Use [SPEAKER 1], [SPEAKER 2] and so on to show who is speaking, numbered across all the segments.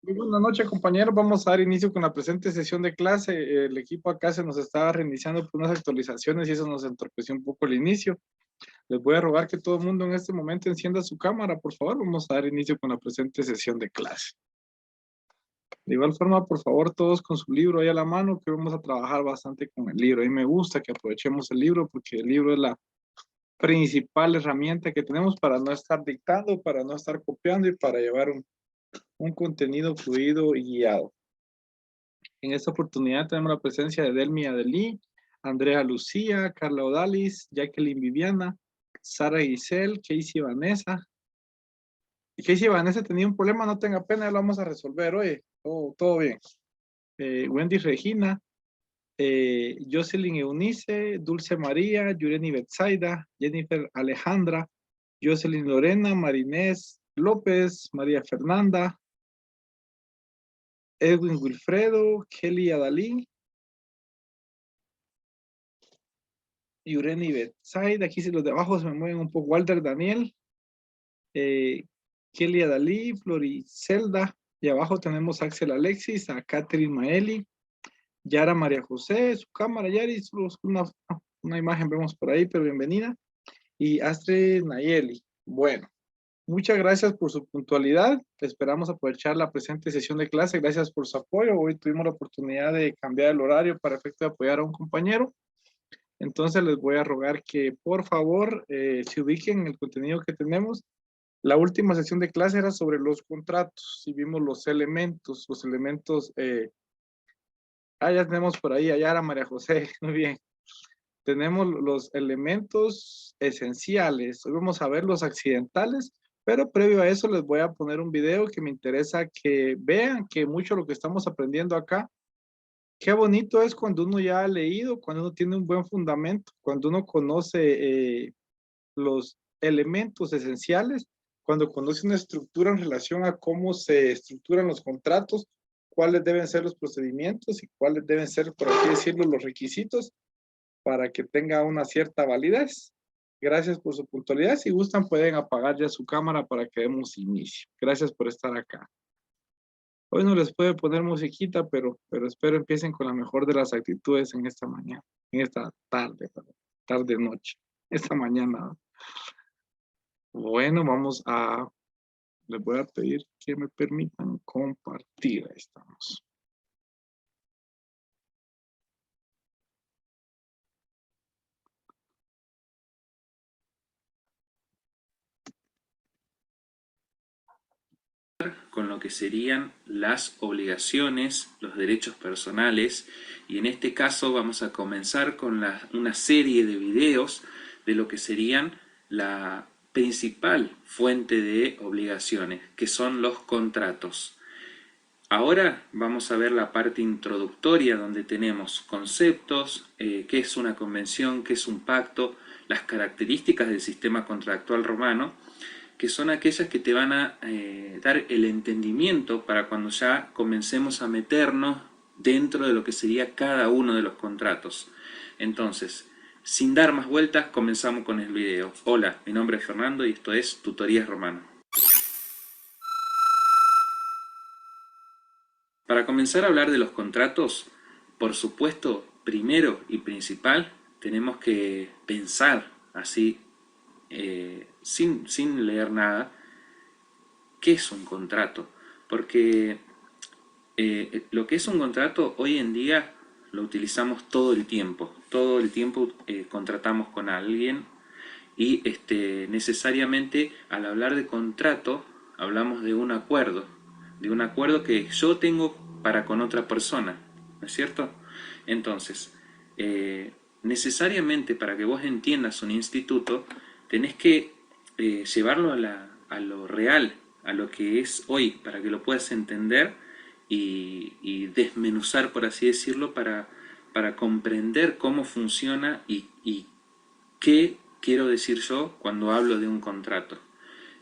[SPEAKER 1] Muy buenas noches, compañeros. Vamos a dar inicio con la presente sesión de clase. El equipo acá se nos está reiniciando por unas actualizaciones y eso nos entorpeció un poco el inicio. Les voy a rogar que todo el mundo en este momento encienda su cámara, por favor. Vamos a dar inicio con la presente sesión de clase. De igual forma, por favor, todos con su libro ahí a la mano, que vamos a trabajar bastante con el libro. A mí me gusta que aprovechemos el libro porque el libro es la principal herramienta que tenemos para no estar dictando, para no estar copiando y para llevar un contenido fluido y guiado. En esta oportunidad tenemos la presencia de Delmi Adelí, Andrea Lucía, Carla Odalis, Jacqueline Viviana, Sara Giselle, Casey Vanessa. Y Casey Vanessa tenía un problema, no tenga pena, ya lo vamos a resolver, oye, todo bien. Wendy Regina, Jocelyn Eunice, Dulce María, Yureni Betsaida, Jennifer Alejandra, Jocelyn Lorena, Marinés López, María Fernanda, Edwin Wilfredo, Kelly Adalí, Yureni Betsaida, aquí si los de abajo se me mueven un poco, Walter Daniel, Kelly Adalí, Floricelda, y abajo tenemos a Axel Alexis, a Catherine Maeli, Yara María José, su cámara, Yari, una imagen vemos por ahí, pero bienvenida, y Astrid Nayeli. Bueno, muchas gracias por su puntualidad, esperamos aprovechar la presente sesión de clase, gracias por su apoyo, hoy tuvimos la oportunidad de cambiar el horario para efecto de apoyar a un compañero. Entonces les voy a rogar que por favor se ubiquen en el contenido que tenemos. La última sesión de clase era sobre los contratos y vimos los elementos, ya tenemos por ahí, allá era María José, muy bien. Tenemos los elementos esenciales, hoy vamos a ver los accidentales, pero previo a eso les voy a poner un video que me interesa que vean que mucho de lo que estamos aprendiendo acá. Qué bonito es cuando uno ya ha leído, cuando uno tiene un buen fundamento, cuando uno conoce los elementos esenciales, cuando conoce una estructura en relación a cómo se estructuran los contratos, cuáles deben ser los procedimientos y cuáles deben ser, por así decirlo, los requisitos para que tenga una cierta validez. Gracias por su puntualidad. Si gustan, pueden apagar ya su cámara para que demos inicio. Gracias por estar acá. Hoy no les puede poner musiquita, pero espero empiecen con la mejor de las actitudes en esta mañana, en esta tarde, tarde noche, esta mañana. Bueno, les voy a pedir que me permitan compartir. Ahí estamos.
[SPEAKER 2] Con lo que serían las obligaciones, los derechos personales, y en este caso vamos a comenzar con una serie de videos de lo que serían la principal fuente de obligaciones, que son los contratos. Ahora vamos a ver la parte introductoria donde tenemos conceptos, qué es una convención, qué es un pacto, las características del sistema contractual romano, que son aquellas que te van a dar el entendimiento para cuando ya comencemos a meternos dentro de lo que sería cada uno de los contratos. Entonces, sin dar más vueltas, comenzamos con el video. Hola, mi nombre es Fernando y esto es Tutorías Romano. Para comenzar a hablar de los contratos, por supuesto, primero y principal, tenemos que pensar así, sin leer nada, ¿qué es un contrato? Porque lo que es un contrato hoy en día lo utilizamos todo el tiempo. Todo el tiempo contratamos con alguien y necesariamente al hablar de contrato hablamos de un acuerdo que yo tengo para con otra persona, ¿no es cierto? Entonces, necesariamente para que vos entiendas un instituto, tenés que llevarlo a lo real, a lo que es hoy, para que lo puedas entender y desmenuzar, por así decirlo, para comprender cómo funciona y qué quiero decir yo cuando hablo de un contrato.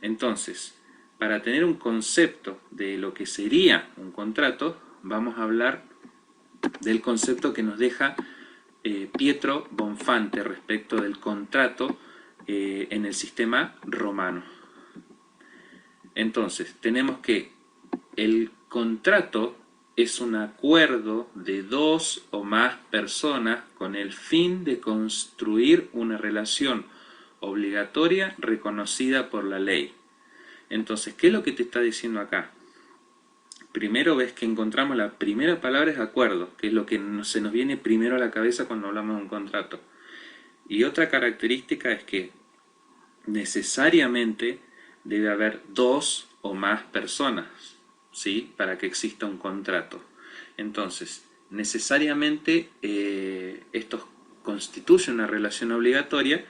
[SPEAKER 2] Entonces, para tener un concepto de lo que sería un contrato, vamos a hablar del concepto que nos deja Pietro Bonfante respecto del contrato en el sistema romano. Entonces, tenemos que el contrato es un acuerdo de dos o más personas con el fin de construir una relación obligatoria reconocida por la ley. Entonces, ¿qué es lo que te está diciendo acá? Primero ves que encontramos la primera palabra es acuerdo, que es lo que se nos viene primero a la cabeza cuando hablamos de un contrato. Y otra característica es que necesariamente debe haber dos o más personas, ¿sí? Para que exista un contrato. Entonces, necesariamente esto constituye una relación obligatoria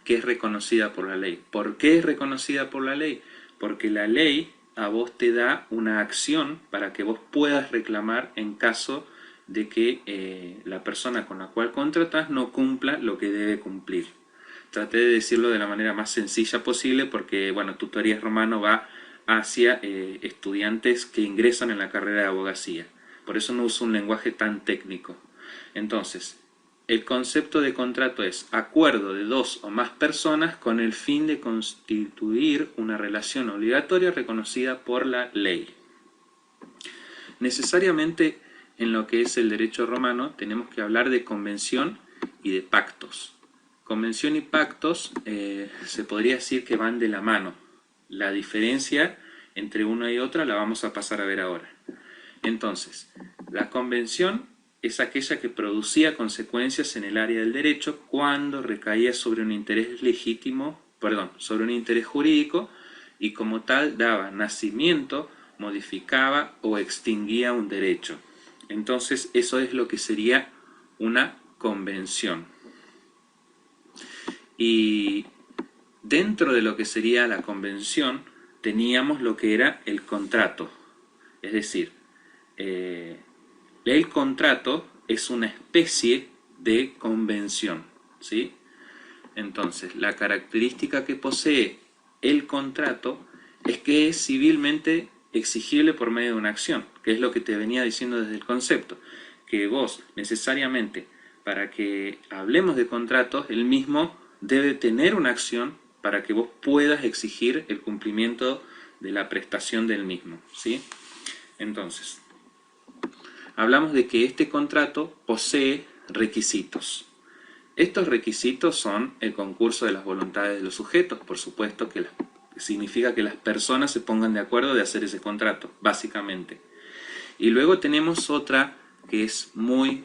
[SPEAKER 2] que es reconocida por la ley. ¿Por qué es reconocida por la ley? Porque la ley a vos te da una acción para que vos puedas reclamar en caso de que la persona con la cual contratás no cumpla lo que debe cumplir. Traté de decirlo de la manera más sencilla posible porque, bueno, Tutorías Romano va hacia estudiantes que ingresan en la carrera de abogacía. Por eso no uso un lenguaje tan técnico. Entonces, el concepto de contrato es acuerdo de dos o más personas con el fin de constituir una relación obligatoria reconocida por la ley. Necesariamente, en lo que es el derecho romano, tenemos que hablar de convención y de pactos. Convención y pactos se podría decir que van de la mano. La diferencia entre una y otra la vamos a pasar a ver ahora. Entonces, la convención es aquella que producía consecuencias en el área del derecho cuando recaía sobre un interés legítimo, sobre un interés jurídico y como tal daba nacimiento, modificaba o extinguía un derecho. Entonces, eso es lo que sería una convención. Y dentro de lo que sería la convención teníamos lo que era el contrato. Es decir, el contrato es una especie de convención, ¿sí? Entonces, la característica que posee el contrato es que es civilmente exigible por medio de una acción, que es lo que te venía diciendo desde el concepto, que vos necesariamente, para que hablemos de contratos, el mismo debe tener una acción para que vos puedas exigir el cumplimiento de la prestación del mismo, ¿sí? Entonces, hablamos de que este contrato posee requisitos. Estos requisitos son el concurso de las voluntades de los sujetos, por supuesto que significa que las personas se pongan de acuerdo de hacer ese contrato, básicamente. Y luego tenemos otra que es muy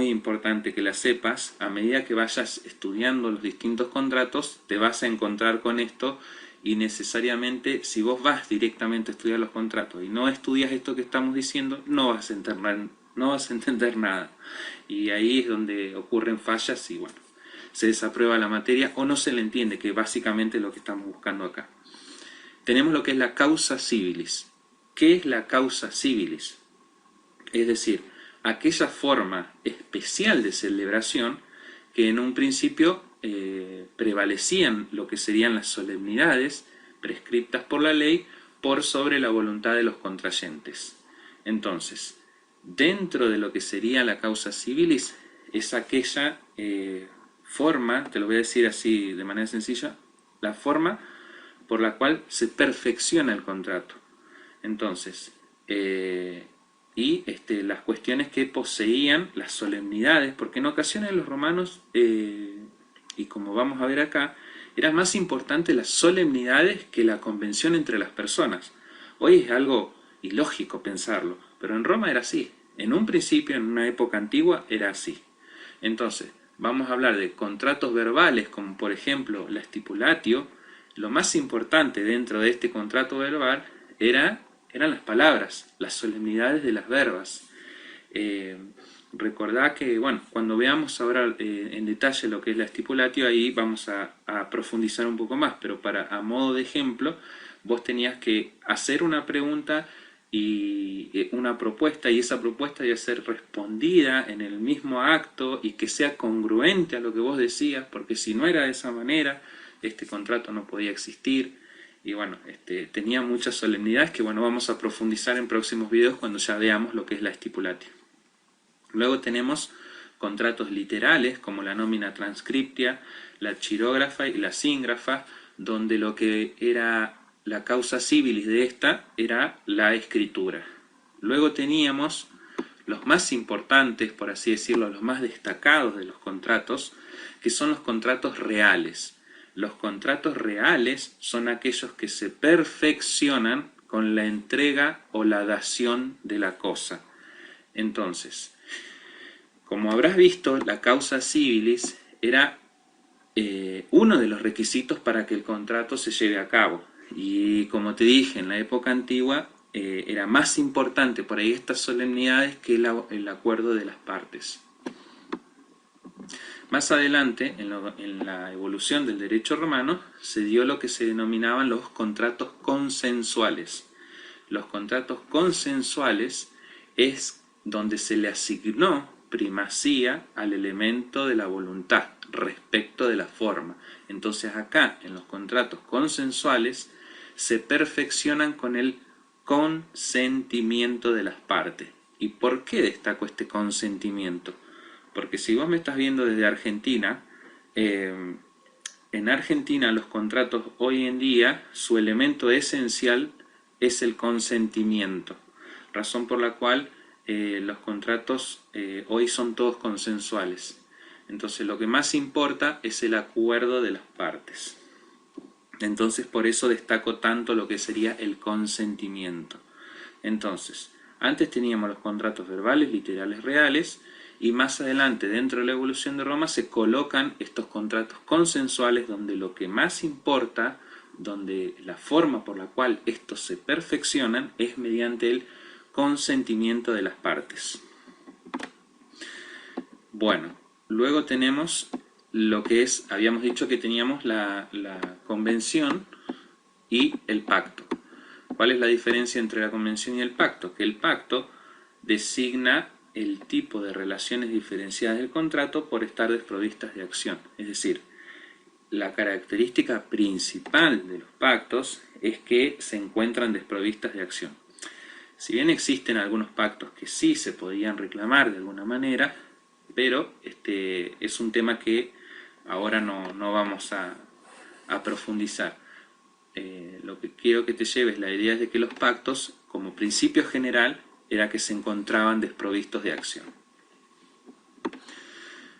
[SPEAKER 2] importante que la sepas. A medida que vayas estudiando los distintos contratos, te vas a encontrar con esto y necesariamente si vos vas directamente a estudiar los contratos y no estudias esto que estamos diciendo, no vas a entender nada. Y ahí es donde ocurren fallas y bueno, se desaprueba la materia o no se le entiende, que básicamente es lo que estamos buscando acá. Tenemos lo que es la causa civilis. ¿Qué es la causa civilis? Es decir, aquella forma especial de celebración que en un principio prevalecían lo que serían las solemnidades prescriptas por la ley por sobre la voluntad de los contrayentes. Entonces, dentro de lo que sería la causa civilis es aquella forma, te lo voy a decir así de manera sencilla, la forma por la cual se perfecciona el contrato. Entonces, las cuestiones que poseían las solemnidades, porque en ocasiones los romanos, y como vamos a ver acá, eran más importantes las solemnidades que la convención entre las personas. Hoy es algo ilógico pensarlo, pero en Roma era así. En un principio, en una época antigua, era así. Entonces, vamos a hablar de contratos verbales, como por ejemplo la stipulatio. Lo más importante dentro de este contrato verbal eran las palabras, las solemnidades de las verbas. Recordá que, bueno, cuando veamos ahora en detalle lo que es la stipulatio, ahí vamos a profundizar un poco más, pero a modo de ejemplo, vos tenías que hacer una pregunta y una propuesta, y esa propuesta debe ser respondida en el mismo acto y que sea congruente a lo que vos decías, porque si no era de esa manera, este contrato no podía existir. Y bueno, tenía muchas solemnidades que bueno, vamos a profundizar en próximos videos cuando ya veamos lo que es la stipulatio. Luego tenemos contratos literales como la nómina transcriptia, la chirógrafa y la síngrafa, donde lo que era la causa civilis de esta era la escritura. Luego teníamos los más importantes, por así decirlo, los más destacados de los contratos, que son los contratos reales. Los contratos reales son aquellos que se perfeccionan con la entrega o la dación de la cosa. Entonces, como habrás visto, la causa civilis era uno de los requisitos para que el contrato se lleve a cabo. Y como te dije, en la época antigua era más importante por ahí estas solemnidades que el acuerdo de las partes. Más adelante, en la evolución del derecho romano, se dio lo que se denominaban los contratos consensuales. Los contratos consensuales es donde se le asignó primacía al elemento de la voluntad respecto de la forma. Entonces acá, en los contratos consensuales, se perfeccionan con el consentimiento de las partes. ¿Y por qué destaco este consentimiento? Porque si vos me estás viendo desde Argentina, en Argentina los contratos hoy en día, su elemento esencial es el consentimiento, razón por la cual los contratos hoy son todos consensuales. Entonces lo que más importa es el acuerdo de las partes. Entonces por eso destaco tanto lo que sería el consentimiento. Entonces, antes teníamos los contratos verbales, literales, reales, y más adelante dentro de la evolución de Roma se colocan estos contratos consensuales donde lo que más importa, donde la forma por la cual estos se perfeccionan es mediante el consentimiento de las partes. Bueno, luego tenemos lo que es, habíamos dicho que teníamos la convención y el pacto. ¿Cuál es la diferencia entre la convención y el pacto? Que el pacto designa el tipo de relaciones diferenciadas del contrato por estar desprovistas de acción. Es decir, la característica principal de los pactos es que se encuentran desprovistas de acción. Si bien existen algunos pactos que sí se podían reclamar de alguna manera, pero es un tema que ahora no vamos a profundizar. Lo que quiero que te lleves, la idea es de que los pactos, como principio general, era que se encontraban desprovistos de acción.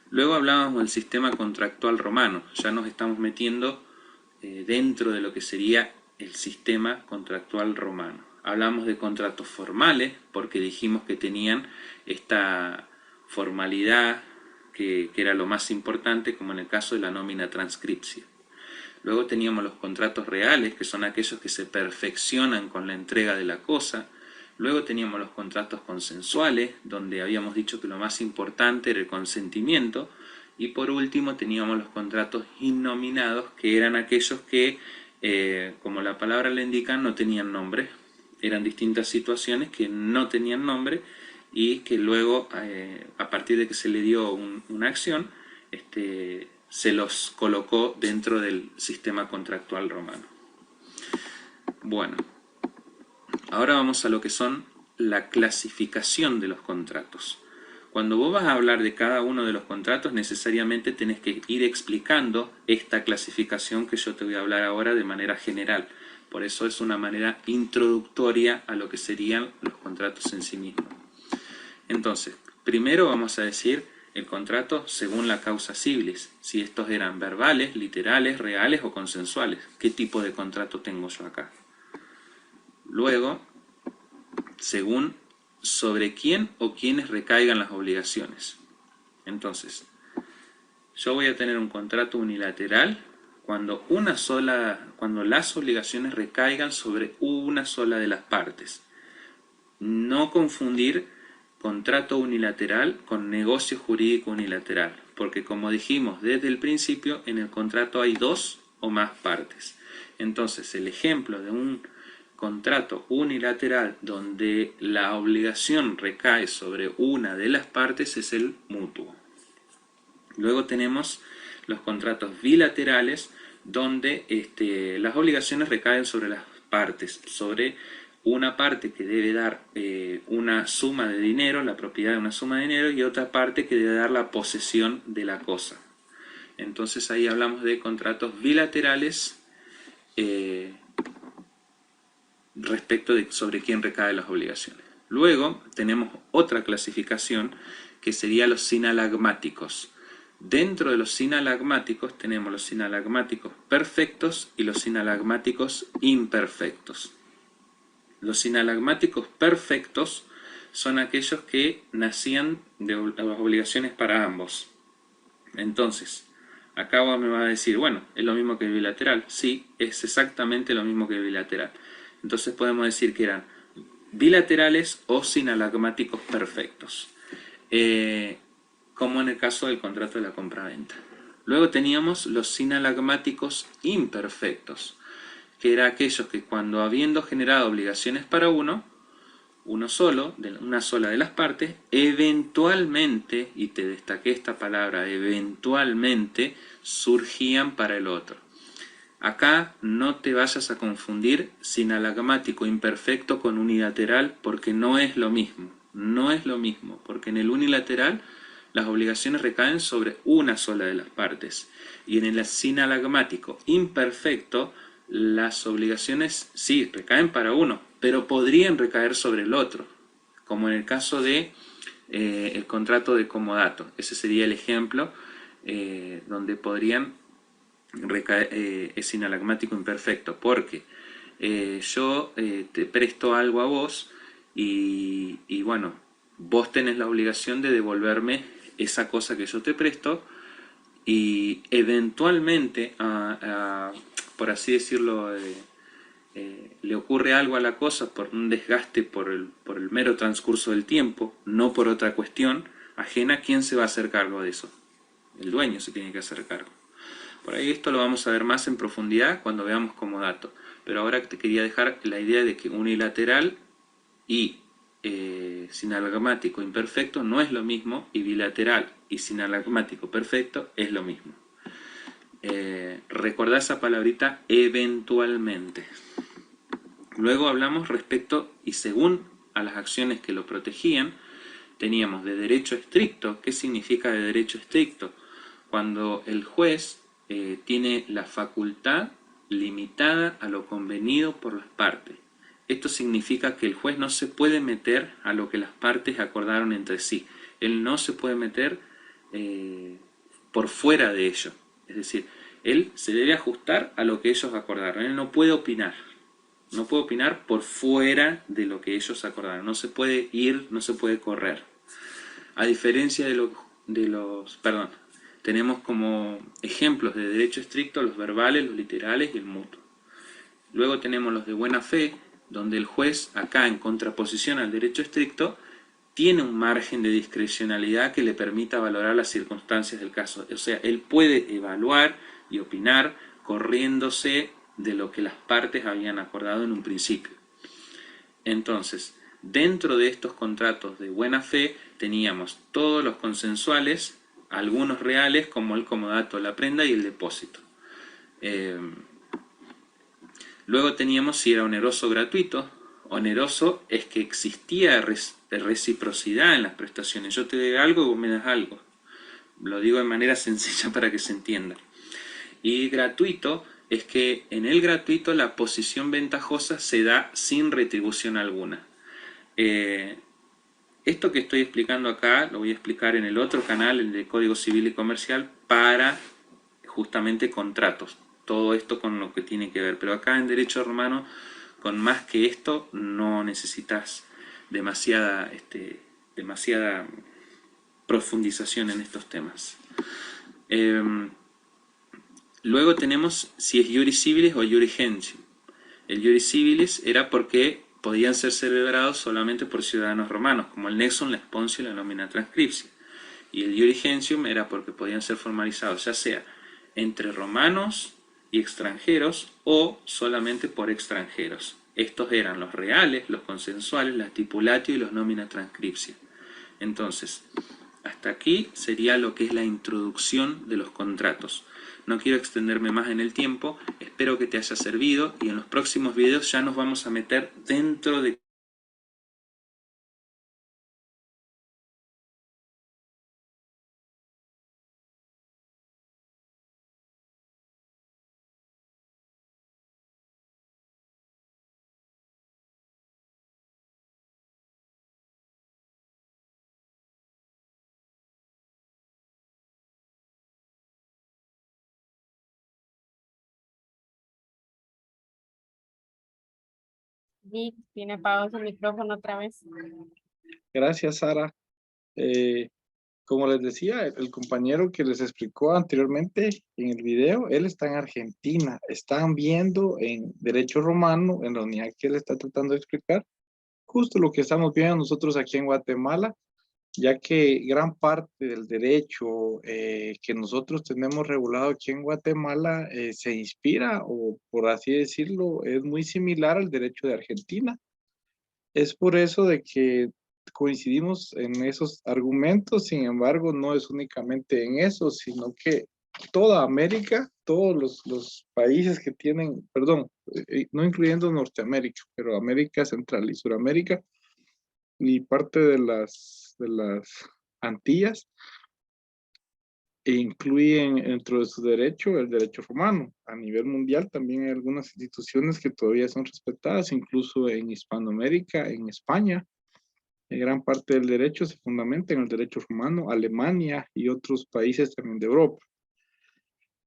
[SPEAKER 2] Luego hablábamos del sistema contractual romano, ya nos estamos metiendo dentro de lo que sería el sistema contractual romano. Hablamos de contratos formales, porque dijimos que tenían esta formalidad que era lo más importante, como en el caso de la nómina transcripcia. Luego teníamos los contratos reales, que son aquellos que se perfeccionan con la entrega de la cosa. Luego teníamos los contratos consensuales, donde habíamos dicho que lo más importante era el consentimiento. Y por último teníamos los contratos innominados, que eran aquellos que, como la palabra le indica, no tenían nombre. Eran distintas situaciones que no tenían nombre y que luego, a partir de que se le dio una acción, se los colocó dentro del sistema contractual romano. Bueno, ahora vamos a lo que son la clasificación de los contratos. Cuando vos vas a hablar de cada uno de los contratos, necesariamente tenés que ir explicando esta clasificación que yo te voy a hablar ahora de manera general. Por eso es una manera introductoria a lo que serían los contratos en sí mismos. Entonces, primero vamos a decir el contrato según la causa civilis, si estos eran verbales, literales, reales o consensuales. ¿Qué tipo de contrato tengo yo acá? Luego, según sobre quién o quiénes recaigan las obligaciones. Entonces, yo voy a tener un contrato unilateral cuando las obligaciones recaigan sobre una sola de las partes. No confundir contrato unilateral con negocio jurídico unilateral, porque como dijimos desde el principio, en el contrato hay dos o más partes. Entonces, el ejemplo de un contrato unilateral donde la obligación recae sobre una de las partes es el mutuo. Luego tenemos los contratos bilaterales donde las obligaciones recaen sobre las partes, sobre una parte que debe dar una suma de dinero, la propiedad de una suma de dinero, y otra parte que debe dar la posesión de la cosa. Entonces ahí hablamos de contratos bilaterales respecto de sobre quién recaen las obligaciones. Luego tenemos otra clasificación que sería los sinalagmáticos. Dentro de los sinalagmáticos tenemos los sinalagmáticos perfectos y los sinalagmáticos imperfectos. Los sinalagmáticos perfectos son aquellos que nacían de las obligaciones para ambos. Entonces, acá me va a decir, bueno, ¿es lo mismo que bilateral? Sí, es exactamente lo mismo que bilateral. Entonces podemos decir que eran bilaterales o sinalagmáticos perfectos, como en el caso del contrato de la compraventa. Luego teníamos los sinalagmáticos imperfectos, que eran aquellos que cuando habiendo generado obligaciones para uno solo, una sola de las partes, eventualmente, y te destaqué esta palabra, eventualmente, surgían para el otro. Acá no te vayas a confundir sinalagmático imperfecto con unilateral, porque no es lo mismo. No es lo mismo, porque en el unilateral las obligaciones recaen sobre una sola de las partes. Y en el sinalagmático imperfecto, las obligaciones sí recaen para uno, pero podrían recaer sobre el otro, como en el caso de el contrato de comodato. Ese sería el ejemplo donde podrían es sinalagmático imperfecto, porque yo te presto algo a vos y bueno, vos tenés la obligación de devolverme esa cosa que yo te presto y eventualmente, por así decirlo, le ocurre algo a la cosa por un desgaste por el mero transcurso del tiempo, no por otra cuestión ajena. ¿Quién se va a hacer cargo de eso? El dueño se tiene que hacer cargo. Por ahí esto lo vamos a ver más en profundidad cuando veamos comodato. Pero ahora te quería dejar la idea de que unilateral y sinalagmático imperfecto no es lo mismo, y bilateral y sinalagmático perfecto es lo mismo. Recordá esa palabrita eventualmente. Luego hablamos respecto y según a las acciones que lo protegían, teníamos de derecho estricto. ¿Qué significa de derecho estricto? Cuando el juez tiene la facultad limitada a lo convenido por las partes. Esto significa que el juez no se puede meter a lo que las partes acordaron entre sí. Él no se puede meter por fuera de ello. Es decir, él se debe ajustar a lo que ellos acordaron. Él no puede opinar. No puede opinar por fuera de lo que ellos acordaron. No se puede ir, no se puede correr. A diferencia perdón, tenemos como ejemplos de derecho estricto los verbales, los literales y el mutuo. Luego tenemos los de buena fe, donde el juez, acá en contraposición al derecho estricto, tiene un margen de discrecionalidad que le permita valorar las circunstancias del caso. O sea, él puede evaluar y opinar corriéndose de lo que las partes habían acordado en un principio. Entonces, dentro de estos contratos de buena fe teníamos todos los consensuales, algunos reales como el comodato, la prenda y el depósito. Luego teníamos si era oneroso o gratuito. Oneroso es que existía reciprocidad en las prestaciones. Yo te doy algo y vos me das algo. Lo digo de manera sencilla para que se entienda. Y gratuito es que en el gratuito la posición ventajosa se da sin retribución alguna. Esto que estoy explicando acá lo voy a explicar en el otro canal, el de Código Civil y Comercial, para justamente contratos. Todo esto con lo que tiene que ver. Pero acá en Derecho Romano, con más que esto, no necesitas demasiada profundización en estos temas. Luego tenemos si es iuris civilis o iuris gentium. El iuris civilis era porque podían ser celebrados solamente por ciudadanos romanos, como el nexum, la sponsio y la nomina transcripcia. Y el iuris gentium era porque podían ser formalizados ya sea entre romanos y extranjeros o solamente por extranjeros. Estos eran los reales, los consensuales, la stipulatio y los nomina transcripcia. Entonces, hasta aquí sería lo que es la introducción de los contratos. No quiero extenderme más en el tiempo, espero que te haya servido y en los próximos videos ya nos vamos a meter dentro de
[SPEAKER 3] Y tiene apagado su micrófono otra vez.
[SPEAKER 1] Gracias, Sara. Como les decía, el compañero que les explicó anteriormente en el video, él está en Argentina. Están viendo en Derecho Romano, en la unidad que él está tratando de explicar, justo lo que estamos viendo nosotros aquí en Guatemala, ya que gran parte del derecho que nosotros tenemos regulado aquí en Guatemala se inspira, o por así decirlo, es muy similar al derecho de Argentina. Es por eso de que coincidimos en esos argumentos. Sin embargo, no es únicamente en eso, sino que toda América, todos los países que tienen, perdón, no incluyendo Norteamérica, pero América Central y Suramérica y parte de las Antillas, e incluyen dentro de su derecho el derecho romano. A nivel mundial también hay algunas instituciones que todavía son respetadas, incluso en Hispanoamérica, en España. Gran parte del derecho se fundamenta en el derecho romano, Alemania y otros países también de Europa.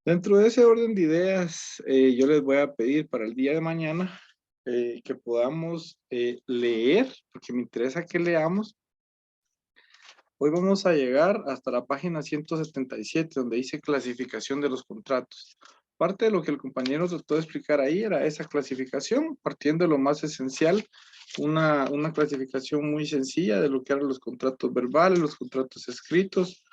[SPEAKER 1] Dentro de ese orden de ideas, yo les voy a pedir para el día de mañana que podamos leer, porque me interesa que leamos. Hoy vamos a llegar hasta la página 177, donde dice clasificación de los contratos. Parte de lo que el compañero trató de explicar ahí era esa clasificación, partiendo de lo más esencial, una clasificación muy sencilla de lo que eran los contratos verbales, los contratos escritos,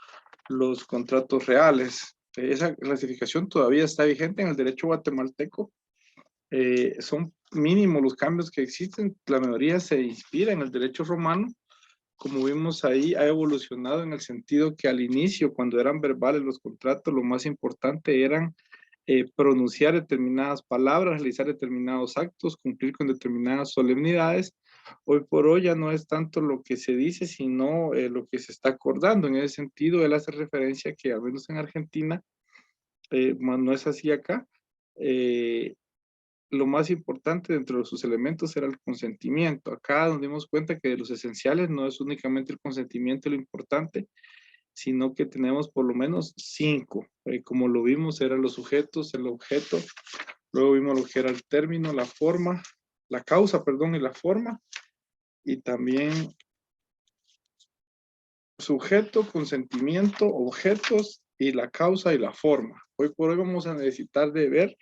[SPEAKER 1] los contratos reales. Esa clasificación todavía está vigente en el derecho guatemalteco. Son mínimos los cambios que existen, la mayoría se inspira en el derecho romano. Como vimos ahí, ha evolucionado en el sentido que al inicio, cuando eran verbales los contratos, lo más importante eran pronunciar determinadas palabras, realizar determinados actos, cumplir con determinadas solemnidades. Hoy por hoy ya no es tanto lo que se dice, sino lo que se está acordando. En ese sentido, él hace referencia que al menos en Argentina, no es así acá, lo más importante dentro de sus elementos era el consentimiento. Acá nos dimos cuenta que de los esenciales no es únicamente el consentimiento lo importante, sino que tenemos por lo menos 5. Como lo vimos, eran los sujetos, el objeto, luego vimos lo que era el término, la forma, la causa, perdón, y la forma, y también sujeto, consentimiento, objetos, y la causa y la forma. Hoy por hoy vamos a necesitar de ver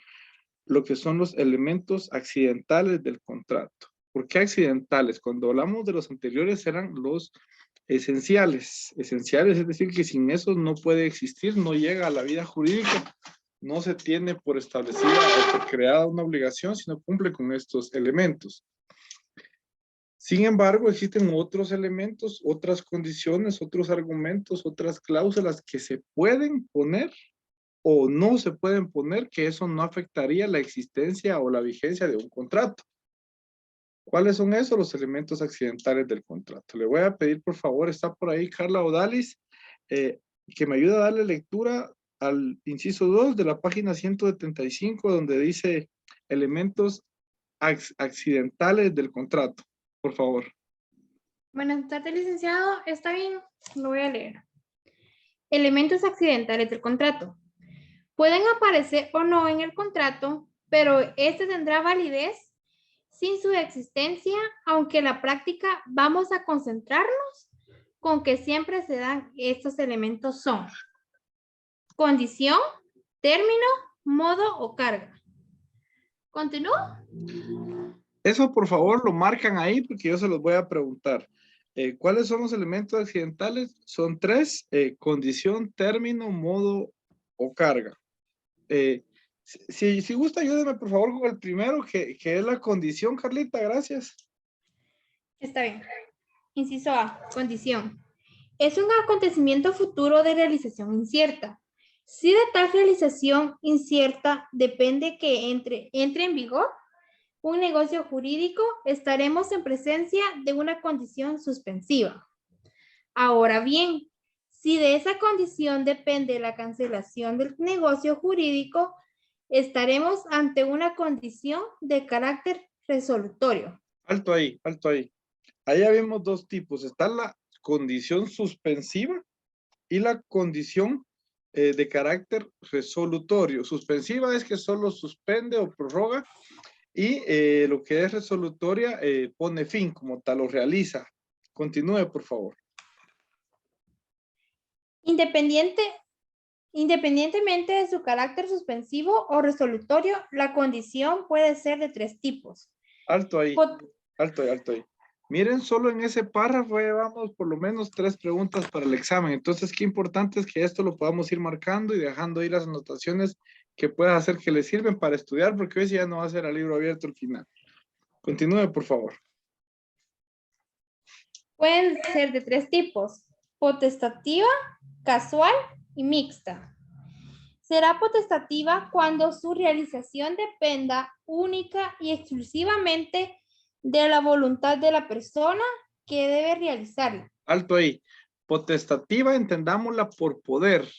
[SPEAKER 1] lo que son los elementos accidentales del contrato. ¿Por qué accidentales? Cuando hablamos de los anteriores eran los esenciales. Esenciales, es decir, que sin eso no puede existir, no llega a la vida jurídica, no se tiene por establecida o por creada una obligación, sino cumple con estos elementos. Sin embargo, existen otros elementos, otras condiciones, otros argumentos, otras cláusulas que se pueden poner o no se pueden poner, que eso no afectaría la existencia o la vigencia de un contrato. ¿Cuáles son esos? Los elementos accidentales del contrato. Le voy a pedir, por favor, está por ahí Carla Odalis, que me ayude a darle lectura al inciso 2 de la página 175, donde dice elementos accidentales del contrato. Por favor.
[SPEAKER 4] Buenas tardes, licenciado. Está bien, lo voy a leer. Elementos accidentales del contrato. Pueden aparecer o no en el contrato, pero este tendrá validez sin su existencia, aunque en la práctica vamos a concentrarnos con que siempre se dan estos elementos son condición, término, modo o carga. ¿Continúo?
[SPEAKER 1] Eso, por favor, lo marcan ahí porque yo se los voy a preguntar. ¿Cuáles son los elementos accidentales? Son 3, condición, término, modo o carga. Si gusta, ayúdeme por favor con el primero, que es la condición, Carlita, gracias.
[SPEAKER 4] Está bien. Inciso A, condición. Es un acontecimiento futuro de realización incierta. Si de tal realización incierta depende que entre en vigor un negocio jurídico, estaremos en presencia de una condición suspensiva. Ahora bien, si de esa condición depende la cancelación del negocio jurídico, estaremos ante una condición de carácter resolutorio.
[SPEAKER 1] Alto ahí, alto ahí. Ahí ya vemos dos tipos. Está la condición suspensiva y la condición de carácter resolutorio. Suspensiva es que solo suspende o prorroga, Y lo que es resolutoria pone fin como tal, lo realiza. Continúe, por favor.
[SPEAKER 4] Independientemente de su carácter suspensivo o resolutorio, la condición puede ser de 3 tipos.
[SPEAKER 1] Alto ahí,
[SPEAKER 4] Pot-
[SPEAKER 1] alto ahí, alto ahí. Miren, solo en ese párrafo llevamos por lo menos 3 preguntas para el examen. Entonces, qué importante es que esto lo podamos ir marcando y dejando ahí las anotaciones que pueda hacer que les sirven para estudiar, porque hoy sí ya no va a ser a libro abierto al final. Continúe, por favor.
[SPEAKER 4] Pueden ser de 3 tipos: potestativa, casual y mixta. Será potestativa cuando su realización dependa única y exclusivamente de la voluntad de la persona que debe realizarla.
[SPEAKER 1] Alto ahí. Potestativa, entendámosla por poder.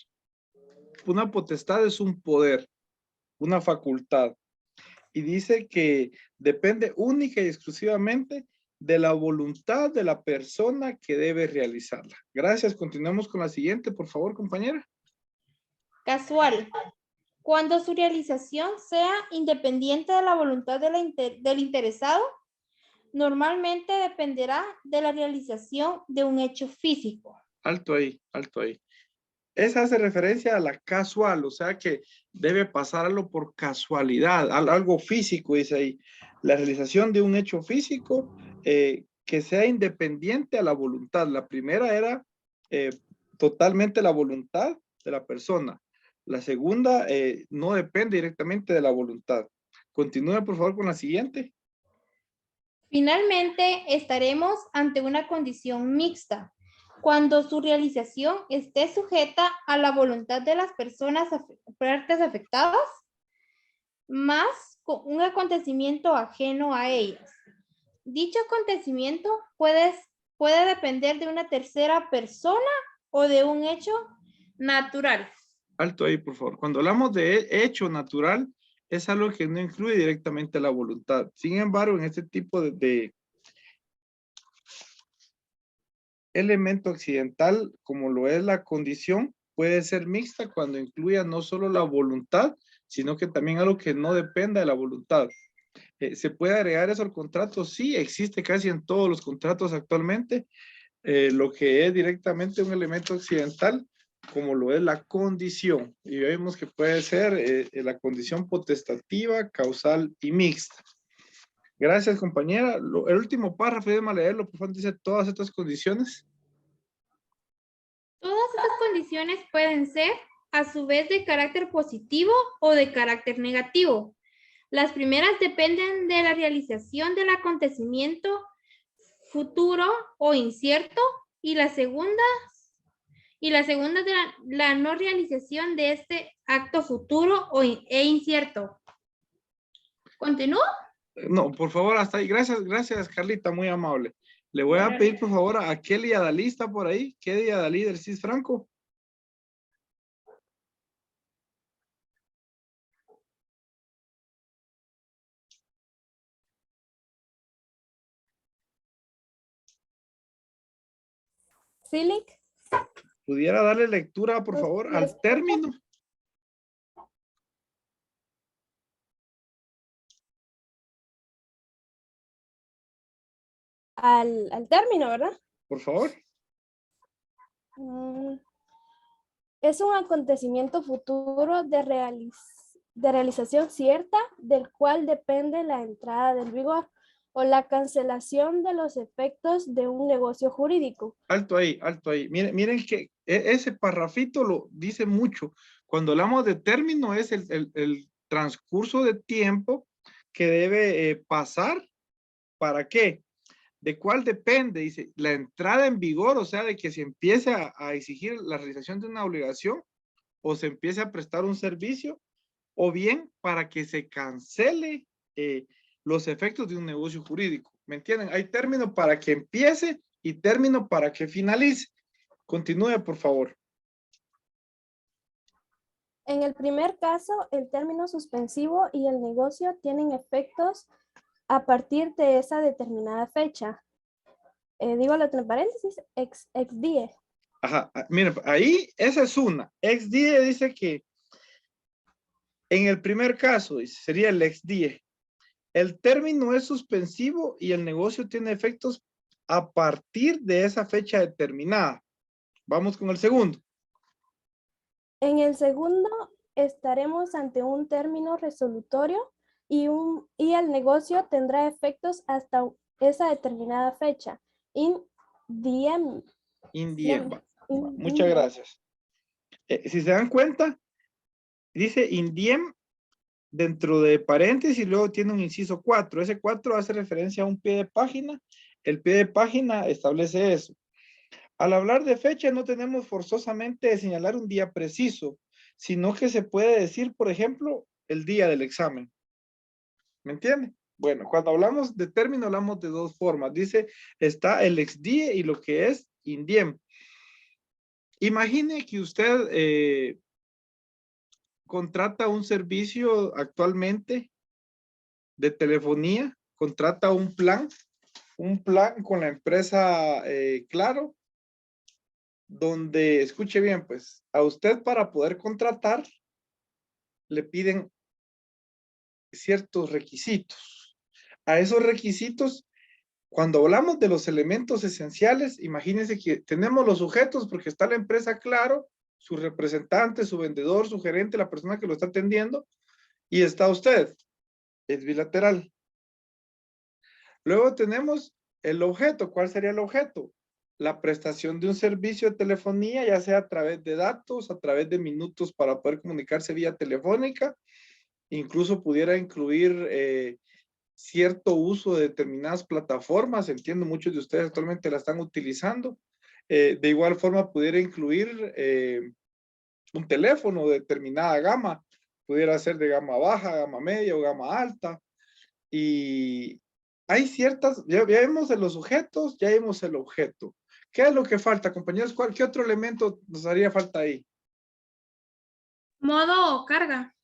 [SPEAKER 1] Una potestad es un poder, una facultad. Y dice que depende única y exclusivamente de la voluntad de la persona que debe realizarla. Gracias. Continuamos con la siguiente, por favor, compañera.
[SPEAKER 4] Casual. Cuando su realización sea independiente de la voluntad del interesado, normalmente dependerá de la realización de un hecho físico.
[SPEAKER 1] Alto ahí, alto ahí. Esa hace referencia a la casual, o sea que debe pasarlo por casualidad, algo físico, dice ahí. La realización de un hecho físico que sea independiente a la voluntad. La primera era totalmente la voluntad de la persona. La segunda no depende directamente de la voluntad. Continúe, por favor, con la siguiente.
[SPEAKER 4] Finalmente, estaremos ante una condición mixta, cuando su realización esté sujeta a la voluntad de las partes afectadas, más con un acontecimiento ajeno a ellas. Dicho acontecimiento puede depender de una tercera persona o de un hecho natural.
[SPEAKER 1] Alto ahí, por favor. Cuando hablamos de hecho natural, es algo que no incluye directamente la voluntad. Sin embargo, en este tipo de elemento accidental, como lo es la condición, puede ser mixta cuando incluya no solo la voluntad, sino que también algo que no dependa de la voluntad. ¿Se puede agregar eso al contrato? Sí, existe casi en todos los contratos actualmente. Lo que es directamente un elemento accidental, como lo es la condición. Y vemos que puede ser la condición potestativa, causal y mixta. Gracias, compañera. El último párrafo, déjame leerlo, por favor, dice todas estas condiciones.
[SPEAKER 4] Todas estas condiciones pueden ser a su vez de carácter positivo o de carácter negativo. Las primeras dependen de la realización del acontecimiento futuro o incierto y la segunda de la no realización de este acto futuro e incierto. ¿Continúo?
[SPEAKER 1] No, por favor, hasta ahí. Gracias, gracias, Carlita, muy amable. Le voy a pedir, por favor, a Kelly Adalí, ¿está por ahí? Kelly Adalí del CIS Franco.
[SPEAKER 5] Silic.
[SPEAKER 1] ¿Pudiera darle lectura, por favor, al término?
[SPEAKER 5] Al término, ¿verdad?
[SPEAKER 1] Por favor.
[SPEAKER 5] Es un acontecimiento futuro de realización cierta, del cual depende la entrada del vigor o la cancelación de los efectos de un negocio jurídico.
[SPEAKER 1] Alto ahí, alto ahí. Miren que ese parrafito lo dice mucho. Cuando hablamos de término es el transcurso de tiempo que debe pasar. ¿Para qué? ¿De cuál depende? Dice, la entrada en vigor, o sea, de que se empiece a exigir la realización de una obligación o se empiece a prestar un servicio, o bien para que se cancele los efectos de un negocio jurídico. ¿Me entienden? Hay término para que empiece y término para que finalice. Continúe, por favor.
[SPEAKER 5] En el primer caso, el término suspensivo y el negocio tienen efectos a partir de esa determinada fecha. Digo entre paréntesis, ex die.
[SPEAKER 1] Ajá, miren, ahí esa es una. Ex die dice que en el primer caso sería el ex die. El término es suspensivo y el negocio tiene efectos a partir de esa fecha determinada. Vamos con el segundo.
[SPEAKER 5] En el segundo, estaremos ante un término resolutorio y el negocio tendrá efectos hasta esa determinada fecha. In diem.
[SPEAKER 1] Muchas gracias. Si se dan cuenta, dice in diem dentro de paréntesis y luego tiene un inciso 4. Ese 4 hace referencia a un pie de página. El pie de página establece eso. Al hablar de fecha no tenemos forzosamente de señalar un día preciso, sino que se puede decir, por ejemplo, el día del examen. ¿Me entiende? Bueno, cuando hablamos de término hablamos de dos formas. Dice, está el ex die y lo que es in diem. Imagine que usted contrata un servicio actualmente de telefonía, contrata un plan con la empresa Claro, donde, escuche bien, pues, a usted para poder contratar, le piden ciertos requisitos. A esos requisitos, cuando hablamos de los elementos esenciales, imagínense que tenemos los sujetos porque está la empresa Claro, su representante, su vendedor, su gerente, la persona que lo está atendiendo, y está usted. Es bilateral. Luego tenemos el objeto. ¿Cuál sería el objeto? La prestación de un servicio de telefonía, ya sea a través de datos, a través de minutos para poder comunicarse vía telefónica, incluso pudiera incluir cierto uso de determinadas plataformas. Entiendo, muchos de ustedes actualmente la están utilizando. De igual forma, pudiera incluir un teléfono de determinada gama. Pudiera ser de gama baja, gama media o gama alta. Y hay ciertas, ya vemos de los sujetos, ya vimos el objeto. ¿Qué es lo que falta, compañeros? ¿Qué otro elemento nos haría falta ahí?
[SPEAKER 4] Modo o carga.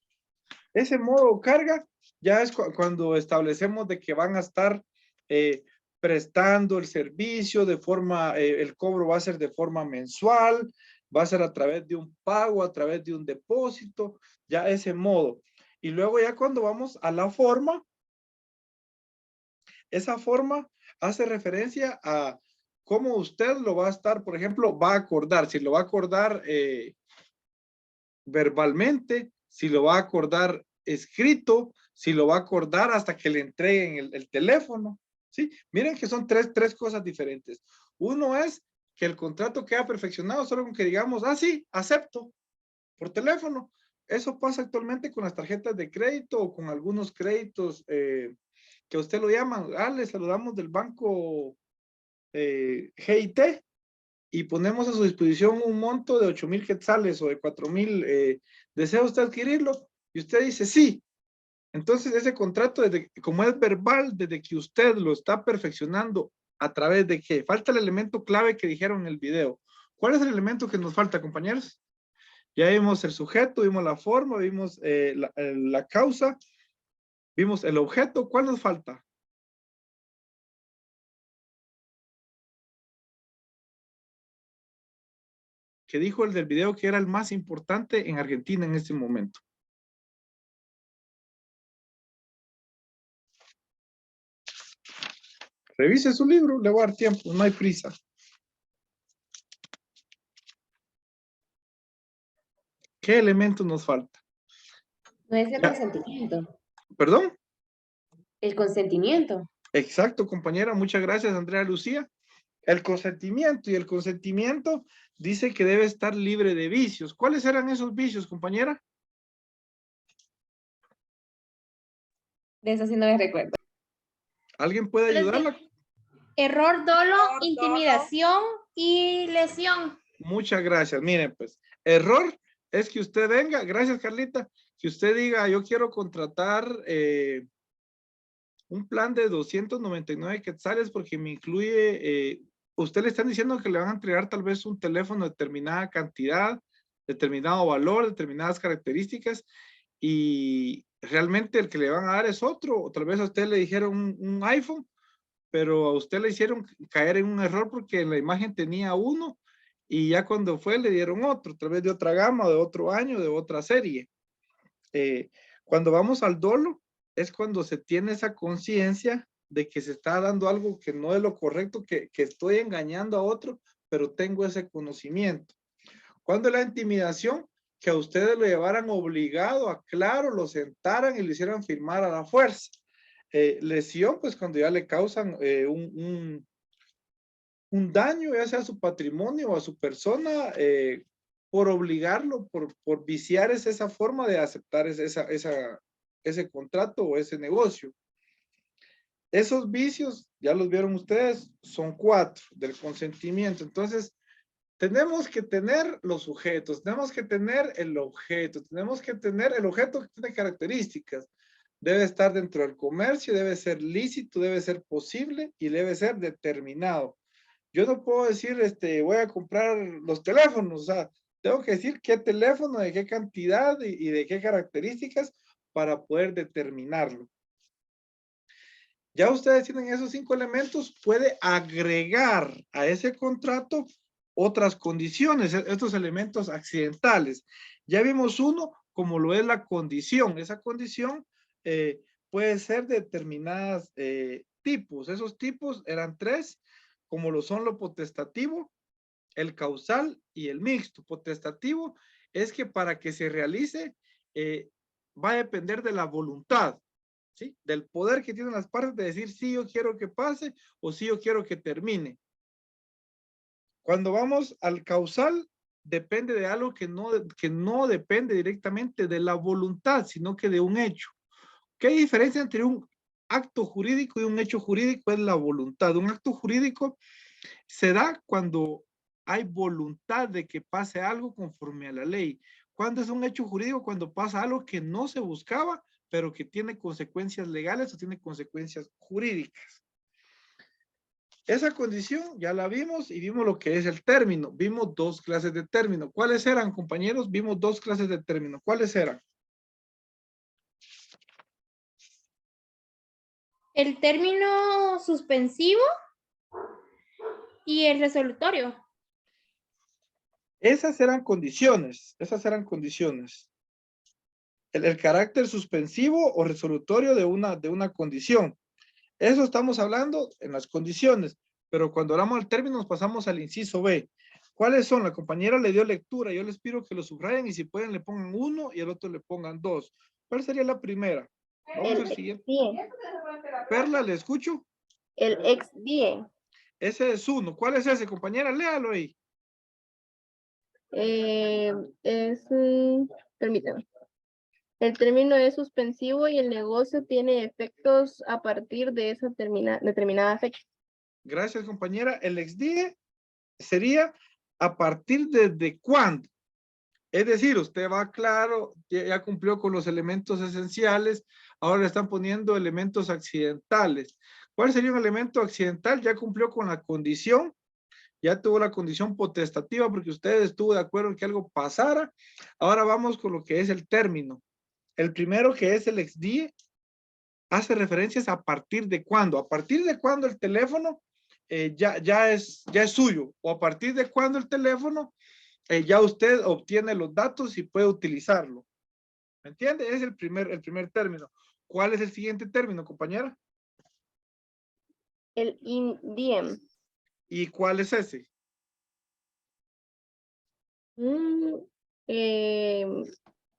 [SPEAKER 1] Ese modo o carga ya es cuando establecemos de que van a estar prestando el servicio de forma, el cobro va a ser de forma mensual, va a ser a través de un pago, a través de un depósito, ya ese modo. Y luego ya cuando vamos a la forma, esa forma hace referencia a cómo usted lo va a estar, por ejemplo, va a acordar, si lo va a acordar verbalmente, si lo va a acordar escrito, si lo va a acordar hasta que le entreguen el teléfono, ¿sí? Miren que son tres cosas diferentes. Uno es que el contrato queda perfeccionado solo con que digamos, ah, sí, acepto, por teléfono. Eso pasa actualmente con las tarjetas de crédito o con algunos créditos que usted lo llama, le saludamos del banco GIT y ponemos a su disposición un monto de 8,000 quetzales o de 4,000, ¿desea usted adquirirlo? Y usted dice sí. Entonces ese contrato, como es verbal, desde que usted lo está perfeccionando, ¿a través de qué? Falta el elemento clave que dijeron en el video. ¿Cuál es el elemento que nos falta, compañeros? Ya vimos el sujeto, vimos la forma, vimos la causa, vimos el objeto. ¿Cuál nos falta? Que dijo el del video que era el más importante en Argentina en este momento. Revise su libro, le voy a dar tiempo, no hay prisa. ¿Qué elemento nos falta?
[SPEAKER 6] No es el consentimiento.
[SPEAKER 1] ¿Perdón?
[SPEAKER 6] El consentimiento.
[SPEAKER 1] Exacto, compañera. Muchas gracias, Andrea Lucía. El consentimiento, y el consentimiento dice que debe estar libre de vicios. ¿Cuáles eran esos vicios, compañera?
[SPEAKER 6] De eso sí no les recuerdo.
[SPEAKER 1] ¿Alguien puede ayudarla?
[SPEAKER 4] Error, dolo, intimidación y lesión.
[SPEAKER 1] Muchas gracias. Miren, pues, error es que usted venga, gracias Carlita, que usted diga, yo quiero contratar un plan de 299 quetzales porque me incluye, usted le están diciendo que le van a entregar tal vez un teléfono de determinada cantidad, determinado valor, determinadas características, y realmente el que le van a dar es otro, o tal vez a usted le dijeron un iPhone, pero a usted le hicieron caer en un error porque en la imagen tenía uno, y ya cuando fue le dieron otro, tal vez de otra gama, de otro año, de otra serie. Cuando vamos al dolo, es cuando se tiene esa conciencia de que se está dando algo que no es lo correcto, que estoy engañando a otro, pero tengo ese conocimiento. Cuando la intimidación, que a ustedes lo llevaran obligado a claro, lo sentaran y lo hicieran firmar a la fuerza. Lesión, pues cuando ya le causan un daño, ya sea a su patrimonio o a su persona, por obligarlo, por viciar esa forma de aceptar ese contrato o ese negocio. Esos vicios, ya los vieron ustedes, son 4 del consentimiento. Entonces, tenemos que tener los sujetos, tenemos que tener el objeto, tenemos que tener el objeto que tiene características. Debe estar dentro del comercio, debe ser lícito, debe ser posible y debe ser determinado. Yo no puedo decir, voy a comprar los teléfonos, o sea, tengo que decir qué teléfono, de qué cantidad y de qué características para poder determinarlo. Ya ustedes tienen esos 5 elementos, puede agregar a ese contrato otras condiciones, estos elementos accidentales. Ya vimos uno, como lo es la condición. Esa condición puede ser de determinados tipos. Esos tipos eran 3, como lo son lo potestativo, el causal y el mixto. Potestativo es que para que se realice va a depender de la voluntad, ¿sí? Del poder que tienen las partes de decir sí, yo quiero que pase o sí, yo quiero que termine. Cuando vamos al causal, depende de algo que no depende directamente de la voluntad, sino que de un hecho. ¿Qué diferencia entre un acto jurídico y un hecho jurídico? Es la voluntad. Un acto jurídico se da cuando hay voluntad de que pase algo conforme a la ley. ¿Cuándo es un hecho jurídico? Cuando pasa algo que no se buscaba, pero que tiene consecuencias legales o tiene consecuencias jurídicas. Esa condición ya la vimos y vimos lo que es el término. Vimos 2 clases de término. ¿Cuáles eran, compañeros? Vimos 2 clases de término. ¿Cuáles eran?
[SPEAKER 4] El término suspensivo y el resolutorio.
[SPEAKER 1] Esas eran condiciones. Esas eran condiciones. El carácter suspensivo o resolutorio de una condición. Eso estamos hablando en las condiciones, pero cuando hablamos del término nos pasamos al inciso B. ¿Cuáles son? La compañera le dio lectura, yo les pido que lo subrayen y si pueden le pongan 1 y al otro le pongan 2. ¿Cuál sería la primera? Vamos al siguiente. Perla, ¿le escucho?
[SPEAKER 5] El ex die.
[SPEAKER 1] Ese es 1. ¿Cuál es ese, compañera? Léalo ahí.
[SPEAKER 5] Permítame. El término es suspensivo y el negocio tiene efectos a partir de esa determinada fecha.
[SPEAKER 1] Gracias, compañera. El ex die sería a partir de cuándo. Es decir, usted va claro, ya cumplió con los elementos esenciales, ahora le están poniendo elementos accidentales. ¿Cuál sería un elemento accidental? Ya cumplió con la condición, ya tuvo la condición potestativa porque usted estuvo de acuerdo en que algo pasara. Ahora vamos con lo que es el término. El primero, que es el ex die, hace referencias a partir de cuándo. A partir de cuándo el teléfono ya es suyo, o a partir de cuándo el teléfono ya usted obtiene los datos y puede utilizarlo. ¿Me entiende? Es el primer término. ¿Cuál es el siguiente término, compañera?
[SPEAKER 5] El in diem.
[SPEAKER 1] ¿Y cuál es ese?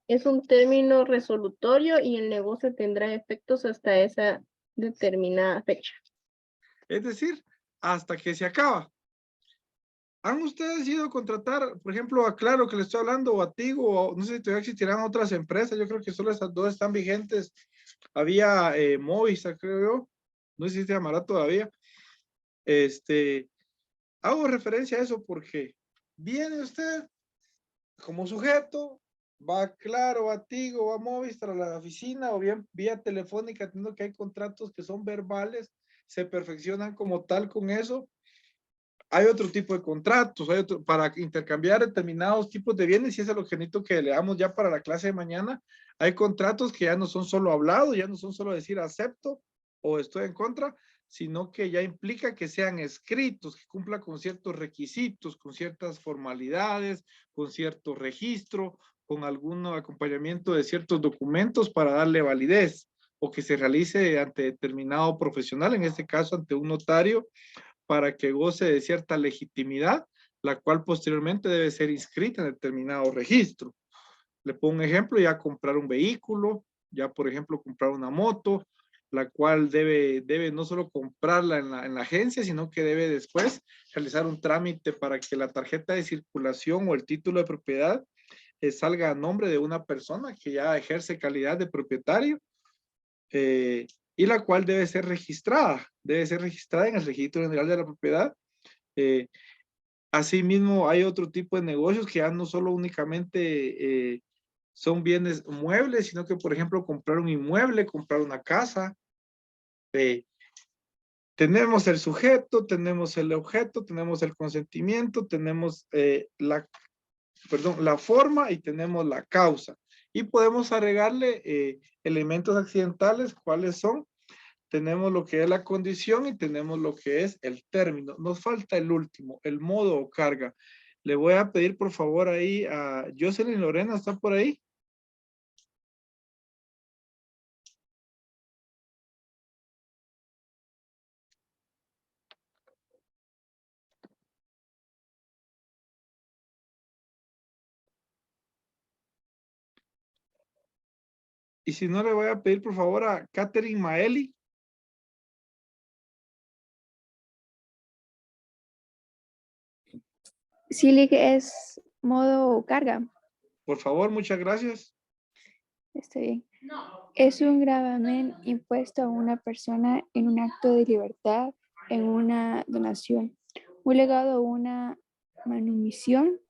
[SPEAKER 5] Es un término resolutorio y el negocio tendrá efectos hasta esa determinada fecha.
[SPEAKER 1] Es decir, hasta que se acaba. ¿Han ustedes ido a contratar, por ejemplo, a Claro que le estoy hablando, o a Tigo, o no sé si todavía existirán otras empresas? Yo creo que solo esas 2 están vigentes. Había Movistar, creo yo. No sé si se llamará todavía. Hago referencia a eso porque viene usted como sujeto, va a Claro, va a Tigo, va a Movistar, a la oficina, o bien vía telefónica, teniendo que hay contratos que son verbales, se perfeccionan como tal con eso. Hay otro tipo de contratos, para intercambiar determinados tipos de bienes, y ese es el objeto que le damos ya para la clase de mañana. Hay contratos que ya no son solo hablados, ya no son solo decir acepto o estoy en contra, sino que ya implica que sean escritos, que cumplan con ciertos requisitos, con ciertas formalidades, con cierto registro, con algún acompañamiento de ciertos documentos para darle validez o que se realice ante determinado profesional, en este caso ante un notario, para que goce de cierta legitimidad, la cual posteriormente debe ser inscrita en determinado registro. Le pongo un ejemplo, ya comprar un vehículo, ya por ejemplo comprar una moto, la cual debe no solo comprarla en la agencia, sino que debe después realizar un trámite para que la tarjeta de circulación o el título de propiedad salga a nombre de una persona que ya ejerce calidad de propietario, y la cual debe ser registrada en el Registro General de la Propiedad. Asimismo, hay otro tipo de negocios que ya no solo únicamente son bienes muebles, sino que, por ejemplo, comprar un inmueble, comprar una casa. Tenemos el sujeto, tenemos el objeto, tenemos el consentimiento, tenemos la forma y tenemos la causa. Y podemos agregarle elementos accidentales, ¿cuáles son? Tenemos lo que es la condición y tenemos lo que es el término. Nos falta el último, el modo o carga. Le voy a pedir por favor ahí a Jocelyn Lorena, ¿está por ahí? Y si no, le voy a pedir por favor a Catherine Maeli.
[SPEAKER 7] Silic es modo carga.
[SPEAKER 1] Por favor, muchas gracias.
[SPEAKER 7] Está bien. Es un gravamen impuesto a una persona en un acto de libertad, en una donación, un legado o una manumisión.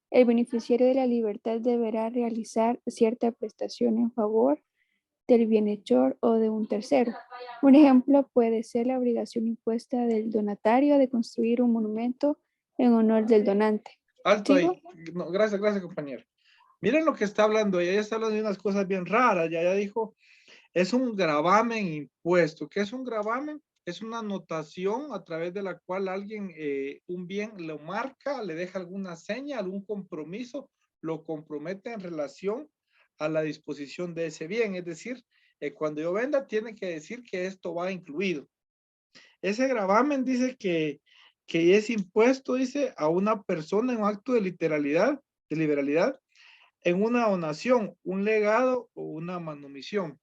[SPEAKER 7] El beneficiario de la libertad deberá realizar cierta prestación en favor del bienhechor o de un tercero. Un ejemplo puede ser la obligación impuesta del donatario de construir un monumento en honor del donante.
[SPEAKER 1] Alto
[SPEAKER 7] ¿Sigo?
[SPEAKER 1] ahí. No, gracias, compañero. Miren lo que está hablando ella está hablando de unas cosas bien raras. Ya dijo, es un gravamen impuesto. ¿Qué es un gravamen? Es una anotación a través de la cual alguien un bien lo marca, le deja alguna seña, algún compromiso, lo compromete en relación a la disposición de ese bien. Es decir, cuando yo venda, tiene que decir que esto va incluido. Ese gravamen dice que es impuesto, dice, a una persona en un acto de liberalidad, en una donación, un legado o una manumisión.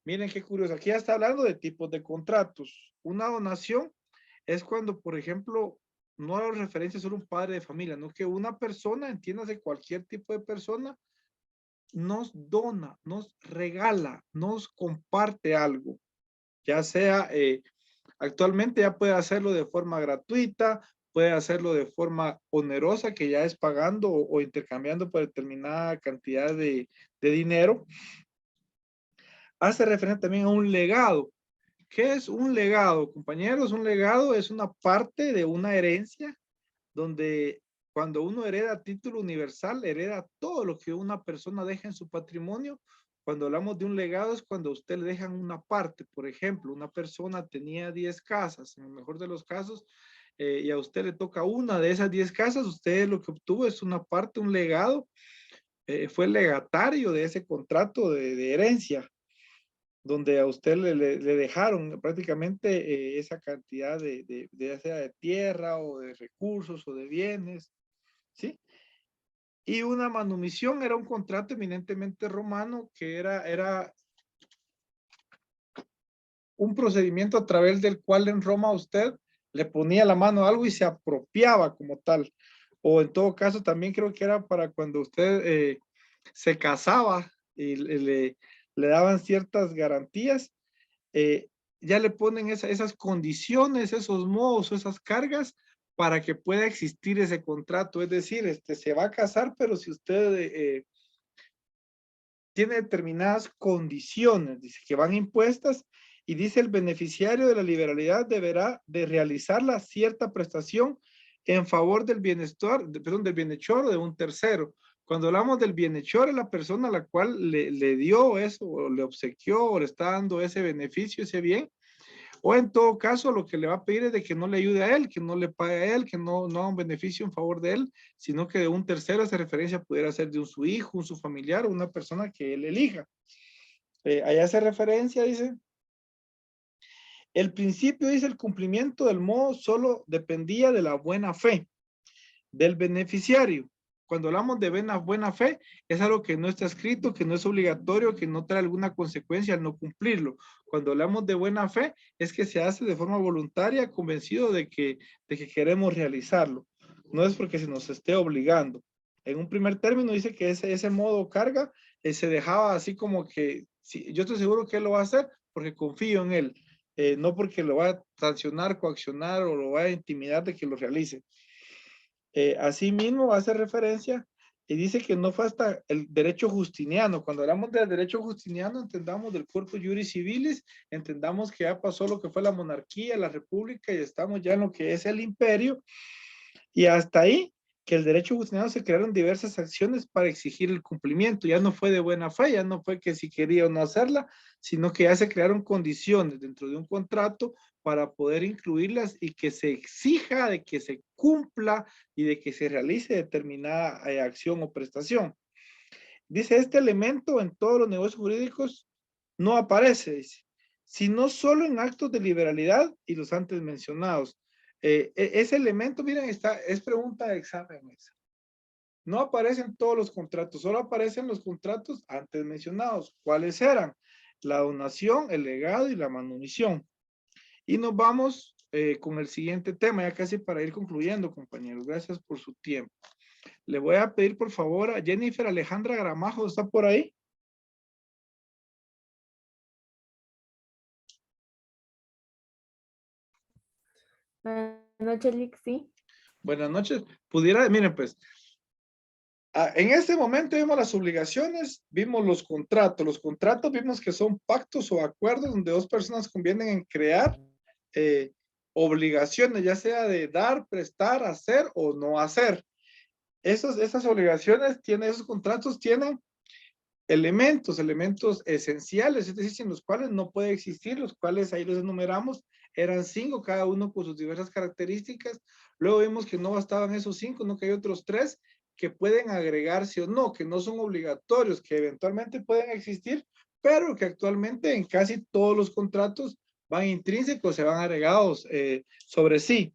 [SPEAKER 1] Miren qué curioso, aquí ya está hablando de tipos de contratos. Una donación es cuando, por ejemplo, no hago referencia solo a un padre de familia, no que una persona, entiéndase cualquier tipo de persona, nos dona, nos regala, nos comparte algo, ya sea, actualmente ya puede hacerlo de forma gratuita, puede hacerlo de forma onerosa, que ya es pagando o intercambiando por determinada cantidad de dinero. Hace referencia también a un legado. ¿Qué es un legado, compañeros? Un legado es una parte de una herencia donde cuando uno hereda a título universal, hereda todo lo que una persona deja en su patrimonio. Cuando hablamos de un legado es cuando a usted le dejan una parte. Por ejemplo, una persona tenía 10 casas, en el mejor de los casos, y a usted le toca una de esas 10 casas, usted lo que obtuvo es una parte, un legado, fue legatario de ese contrato de herencia, donde a usted le dejaron prácticamente esa cantidad ya sea de tierra o de recursos o de bienes, ¿sí? Y una manumisión era un contrato eminentemente romano que era un procedimiento a través del cual en Roma usted le ponía la mano a algo y se apropiaba como tal. O en todo caso también creo que era para cuando usted se casaba y le daban ciertas garantías, ya le ponen esas condiciones, esos modos, esas cargas para que pueda existir ese contrato. Es decir, se va a casar, pero si usted tiene determinadas condiciones, dice que van impuestas, y dice el beneficiario de la liberalidad deberá de realizar la cierta prestación en favor del bienestar, del bienhechor o de un tercero. Cuando hablamos del bienhechor es la persona a la cual le dio eso, o le obsequió, o le está dando ese beneficio, ese bien, o en todo caso lo que le va a pedir es de que no le ayude a él, que no le pague a él, que no haga un beneficio en favor de él, sino que de un tercero. Esa referencia pudiera ser de su hijo, su familiar o una persona que él elija. Ahí hace referencia, dice, el principio dice el cumplimiento del modo solo dependía de la buena fe del beneficiario. Cuando hablamos de buena fe, es algo que no está escrito, que no es obligatorio, que no trae alguna consecuencia al no cumplirlo. Cuando hablamos de buena fe, es que se hace de forma voluntaria, convencido de que queremos realizarlo. No es porque se nos esté obligando. En un primer término dice que ese modo carga se dejaba así como que, sí, yo estoy seguro que él lo va a hacer porque confío en él, no porque lo va a sancionar, coaccionar o lo va a intimidar de que lo realice. Asimismo hace referencia y dice que no fue hasta el derecho justiniano. Cuando hablamos del derecho justiniano, entendamos del corpus juris civilis, entendamos que ya pasó lo que fue la monarquía, la república y estamos ya en lo que es el imperio. Y hasta ahí, que el derecho justiniano se crearon diversas acciones para exigir el cumplimiento. Ya no fue de buena fe, ya no fue que si quería o no hacerla, sino que ya se crearon condiciones dentro de un contrato para poder incluirlas y que se exija de que se cumpla y de que se realice determinada acción o prestación. Dice, este elemento en todos los negocios jurídicos no aparece, dice, sino solo en actos de liberalidad y los antes mencionados. Ese elemento, miren, es pregunta de examen esa. No aparecen todos los contratos, solo aparecen los contratos antes mencionados. ¿Cuáles eran? La donación, el legado y la manumisión. Y nos vamos con el siguiente tema, ya casi para ir concluyendo, compañeros. Gracias por su tiempo. Le voy a pedir, por favor, a Jennifer Alejandra Gramajo, ¿está por ahí?
[SPEAKER 3] Buenas noches, Lixi.
[SPEAKER 1] Buenas noches. Pudiera, miren pues, en este momento vimos las obligaciones, vimos los contratos. Los contratos vimos que son pactos o acuerdos donde dos personas convienen en crear obligaciones, ya sea de dar, prestar, hacer o no hacer. Esas obligaciones tienen, esos contratos tienen elementos esenciales, es decir, sin los cuales no puede existir, los cuales ahí los enumeramos, eran 5, cada uno con sus diversas características. Luego vimos que no bastaban esos 5, no que hay otros 3 que pueden agregarse o no, que no son obligatorios, que eventualmente pueden existir, pero que actualmente en casi todos los contratos van intrínsecos, se van agregados sobre sí.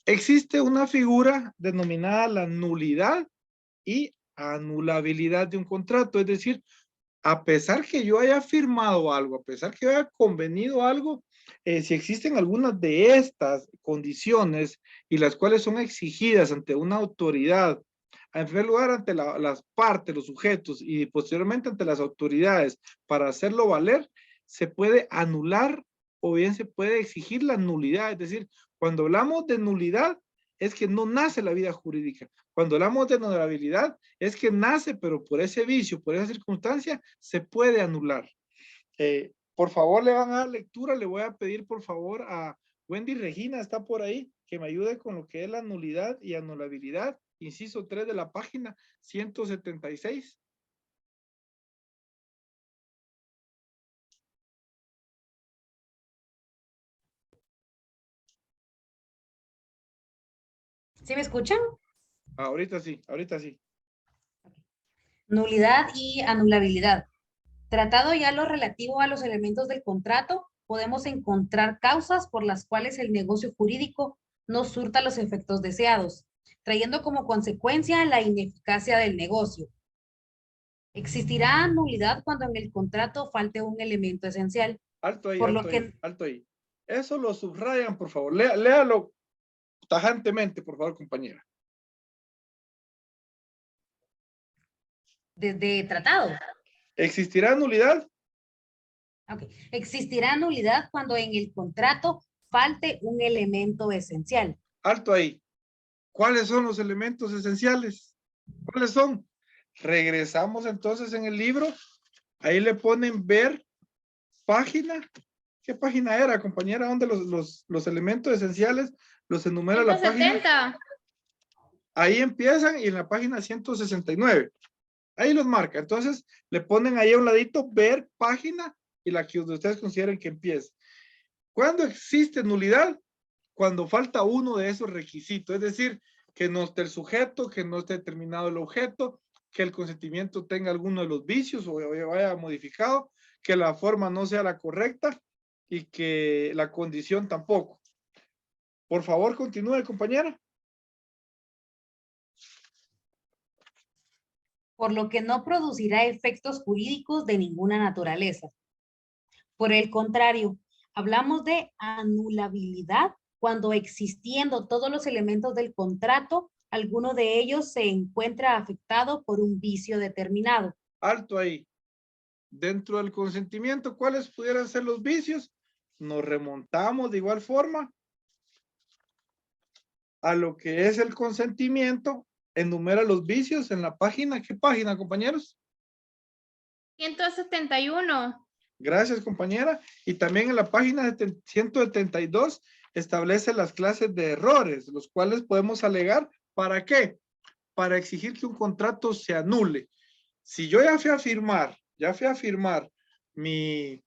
[SPEAKER 1] Existe una figura denominada la nulidad y anulabilidad de un contrato, es decir, a pesar que yo haya firmado algo, a pesar que yo haya convenido algo, si existen algunas de estas condiciones y las cuales son exigidas ante una autoridad, en primer lugar ante las partes, los sujetos y posteriormente ante las autoridades para hacerlo valer, se puede anular o bien se puede exigir la nulidad, es decir, cuando hablamos de nulidad es que no nace la vida jurídica. Cuando hablamos de anulabilidad, es que nace, pero por ese vicio, por esa circunstancia, se puede anular. Por favor, le van a dar lectura. Le voy a pedir, por favor, a Wendy Regina, está por ahí, que me ayude con lo que es la nulidad y anulabilidad. Inciso 3 de la página 176.
[SPEAKER 8] ¿Sí me escuchan?
[SPEAKER 1] Ahorita sí, ahorita sí.
[SPEAKER 8] Nulidad y anulabilidad. Tratado ya lo relativo a los elementos del contrato, podemos encontrar causas por las cuales el negocio jurídico no surta los efectos deseados, trayendo como consecuencia la ineficacia del negocio. Existirá nulidad cuando en el contrato falte un elemento esencial.
[SPEAKER 1] Alto ahí,
[SPEAKER 8] por
[SPEAKER 1] alto
[SPEAKER 8] lo
[SPEAKER 1] ahí,
[SPEAKER 8] que
[SPEAKER 1] alto ahí. Eso lo subrayan, por favor. Léalo tajantemente, por favor, compañera.
[SPEAKER 8] desde tratado.
[SPEAKER 1] ¿Existirá nulidad?
[SPEAKER 8] Okay. Existirá nulidad cuando en el contrato falte un elemento esencial.
[SPEAKER 1] Alto ahí. ¿Cuáles son los elementos esenciales? ¿Cuáles son? Regresamos entonces en el libro. Ahí le ponen ver página. ¿Qué página era, compañera? ¿Dónde los elementos esenciales los enumera la página?
[SPEAKER 4] 170.
[SPEAKER 1] Ahí empiezan y en la página 169. Ahí los marca. Entonces le ponen ahí a un ladito ver página y la que ustedes consideren que empiece. ¿Cuándo existe nulidad? Cuando falta uno de esos requisitos. Es decir, que no esté el sujeto, que no esté determinado el objeto, que el consentimiento tenga alguno de los vicios o vaya modificado, que la forma no sea la correcta y que la condición tampoco. Por favor, continúe, compañera.
[SPEAKER 8] Por lo que no producirá efectos jurídicos de ninguna naturaleza. Por el contrario, hablamos de anulabilidad cuando existiendo todos los elementos del contrato, alguno de ellos se encuentra afectado por un vicio determinado.
[SPEAKER 1] Alto ahí. Dentro del consentimiento, ¿cuáles pudieran ser los vicios? Nos remontamos de igual forma a lo que es el consentimiento. Enumera los vicios en la página. ¿Qué página, compañeros?
[SPEAKER 4] 171.
[SPEAKER 1] Gracias, compañera. Y también en la página 172 establece las clases de errores, los cuales podemos alegar. ¿Para qué? Para exigir que un contrato se anule. Si yo ya fui a firmar mi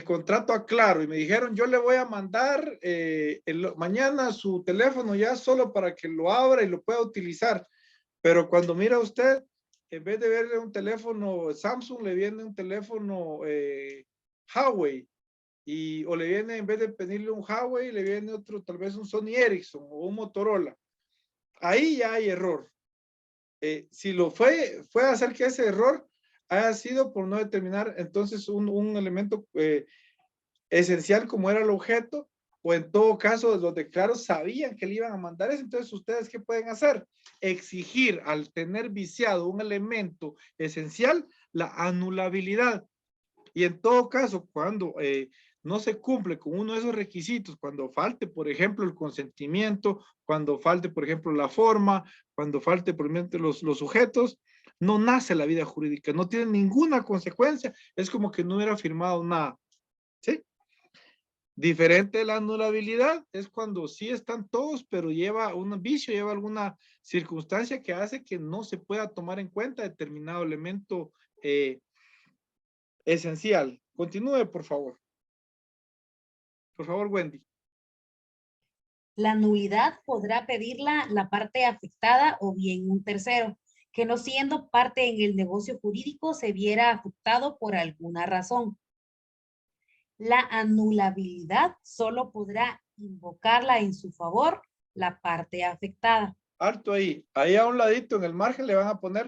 [SPEAKER 1] contrato a Claro y me dijeron, yo le voy a mandar mañana su teléfono ya solo para que lo abra y lo pueda utilizar. Pero cuando mira usted, en vez de verle un teléfono Samsung, le viene un teléfono Huawei. O le viene, en vez de pedirle un Huawei, le viene otro, tal vez un Sony Ericsson o un Motorola. Ahí ya hay error. Si lo fue a hacer que ese error haya sido por no determinar entonces un elemento esencial como era el objeto, o en todo caso los de Claro sabían que le iban a mandar eso. Entonces, ¿ustedes qué pueden hacer? Exigir, al tener viciado un elemento esencial, la anulabilidad. Y en todo caso, cuando no se cumple con uno de esos requisitos, cuando falte, por ejemplo, el consentimiento, cuando falte, por ejemplo, la forma, cuando falte, por ejemplo, los sujetos, no nace la vida jurídica, no tiene ninguna consecuencia, es como que no hubiera firmado nada, ¿sí? Diferente de la anulabilidad es cuando sí están todos, pero lleva un vicio, lleva alguna circunstancia que hace que no se pueda tomar en cuenta determinado elemento esencial. Continúe, por favor. Por favor, Wendy.
[SPEAKER 8] La nulidad podrá pedirla la parte afectada o bien un tercero, que no siendo parte en el negocio jurídico se viera afectado por alguna razón. La anulabilidad solo podrá invocarla en su favor la parte afectada.
[SPEAKER 1] Alto ahí. Ahí a un ladito en el margen le van a poner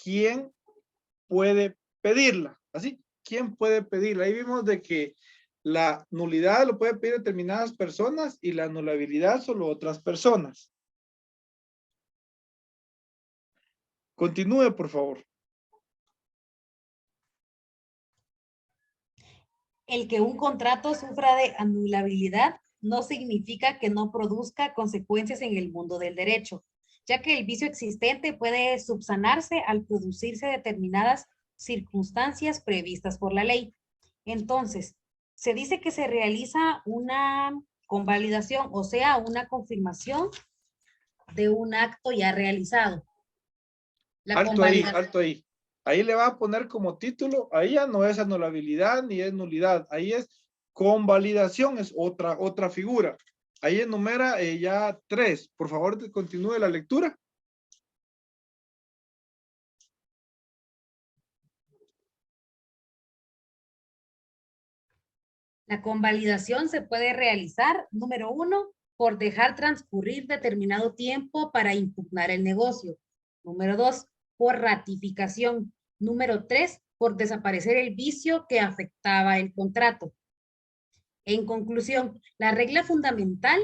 [SPEAKER 1] quién puede pedirla. Así, ¿quién puede pedirla? Ahí vimos de que la nulidad lo puede pedir determinadas personas y la anulabilidad solo otras personas. Continúe, por favor.
[SPEAKER 8] El que un contrato sufra de anulabilidad no significa que no produzca consecuencias en el mundo del derecho, ya que el vicio existente puede subsanarse al producirse determinadas circunstancias previstas por la ley. Entonces, se dice que se realiza una convalidación, o sea, una confirmación de un acto ya realizado.
[SPEAKER 1] Alto ahí, alto ahí. Ahí le va a poner como título, ahí ya no es anulabilidad ni es nulidad, ahí es convalidación, es otra figura. Ahí enumera ya 3. Por favor, continúe la lectura.
[SPEAKER 8] La convalidación se puede realizar, número 1, por dejar transcurrir determinado tiempo para impugnar el negocio. Número 2, por ratificación. Número 3, por desaparecer el vicio que afectaba el contrato. En conclusión, la regla fundamental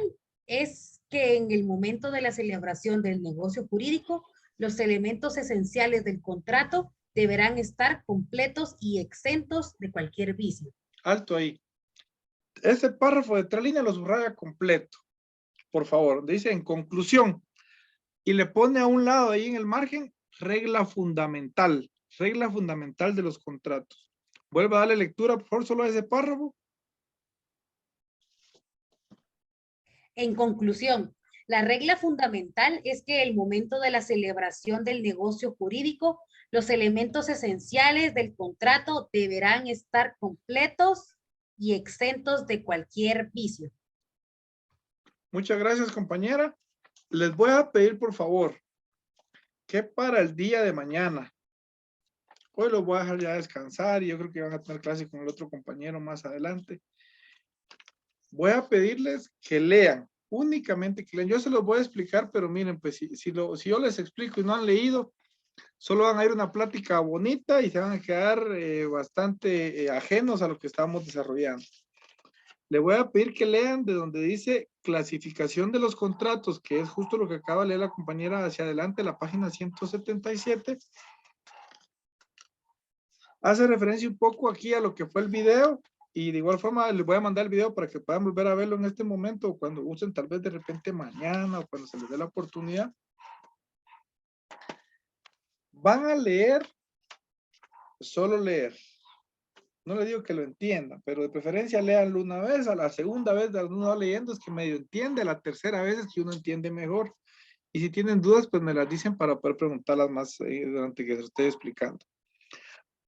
[SPEAKER 8] es que en el momento de la celebración del negocio jurídico, los elementos esenciales del contrato deberán estar completos y exentos de cualquier vicio.
[SPEAKER 1] Alto ahí. Ese párrafo de 3 líneas lo subraya completo. Por favor, dice en conclusión. Y le pone a un lado ahí en el margen, regla fundamental de los contratos. Vuelva a darle lectura, por favor, solo a ese párrafo.
[SPEAKER 8] En conclusión, la regla fundamental es que el momento de la celebración del negocio jurídico, los elementos esenciales del contrato deberán estar completos y exentos de cualquier vicio.
[SPEAKER 1] Muchas gracias, compañera. Les voy a pedir, por favor, que para el día de mañana, hoy los voy a dejar ya descansar y yo creo que van a tener clase con el otro compañero más adelante. Voy a pedirles que lean, únicamente que lean. Yo se los voy a explicar, pero miren, pues si yo les explico y no han leído, solo van a ir a una plática bonita y se van a quedar bastante ajenos a lo que estamos desarrollando. Le voy a pedir que lean de donde dice clasificación de los contratos, que es justo lo que acaba de leer la compañera hacia adelante, la página 177. Hace referencia un poco aquí a lo que fue el video y de igual forma les voy a mandar el video para que puedan volver a verlo en este momento o cuando usen tal vez de repente mañana o cuando se les dé la oportunidad. Van a leer, solo leer. No le digo que lo entiendan, pero de preferencia léanlo una vez, a la segunda vez de uno va leyendo es que medio entiende, a la tercera vez es que uno entiende mejor. Y si tienen dudas, pues me las dicen para poder preguntarlas más durante que se estoy explicando.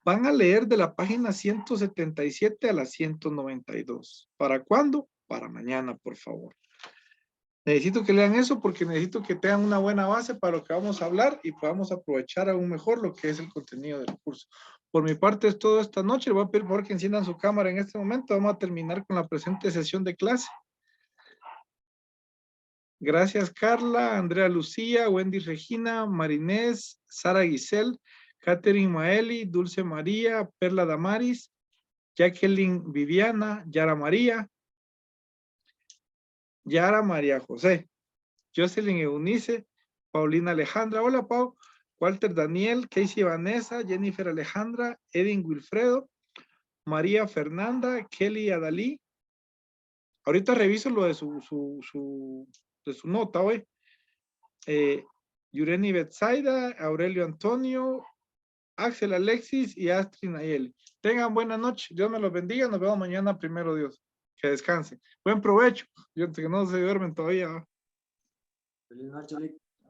[SPEAKER 1] Van a leer de la página 177 a la 192. ¿Para cuándo? Para mañana, por favor. Necesito que lean eso porque necesito que tengan una buena base para lo que vamos a hablar y podamos aprovechar aún mejor lo que es el contenido del curso. Por mi parte es todo esta noche. Le voy a pedir por favor que enciendan su cámara en este momento. Vamos a terminar con la presente sesión de clase. Gracias, Carla, Andrea Lucía, Wendy Regina, Marinés, Sara Giselle, Catherine Maeli, Dulce María, Perla Damaris, Jacqueline Viviana, Yara María José, Jocelyn Eunice, Paulina Alejandra, hola Pau, Walter Daniel, Casey Vanessa, Jennifer Alejandra, Edwin Wilfredo, María Fernanda, Kelly Adalí. Ahorita reviso lo de su nota hoy. Yureni Betsaida, Aurelio Antonio, Axel Alexis y Astrid Nayeli. Tengan buena noche. Dios me los bendiga. Nos vemos mañana, primero Dios. Que descansen. Buen provecho. Yo que no se duermen todavía.
[SPEAKER 9] Feliz noche,